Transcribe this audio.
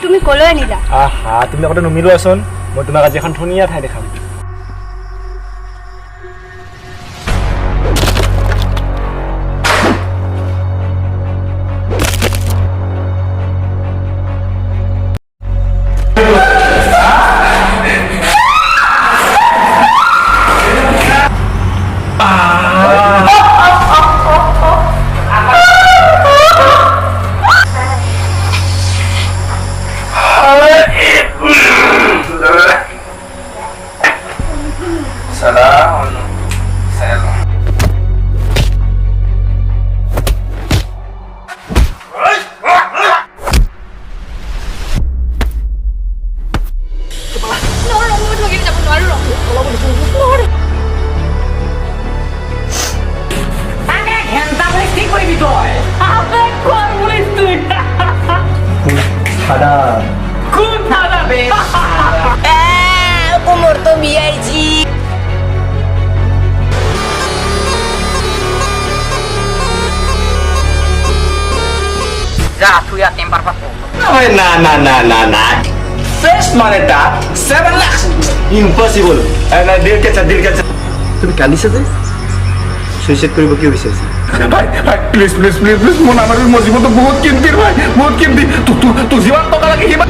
তুমি কলৈ আনিলা? আহা তুমি আগতে নুমিলোৱাচোন, মই তোমাক আজি এখন ধুনীয়া ঠাই দেখাম। Umur to biaji. Ja, tu ya tempar papo. না ফেস্ট মানেটা 7 লাখ ইম্পসিবল না দিল কাছে তুমি কান্দিছা যে সুইসাইড কৰিব কি বিচাৰিছা ভাই প্লিজ মোৰ নামৰ মোৰ জীৱনটো বহুত কিমতি ভাই বহুত কিমতি তোক যিমান টকা লাগে সিমান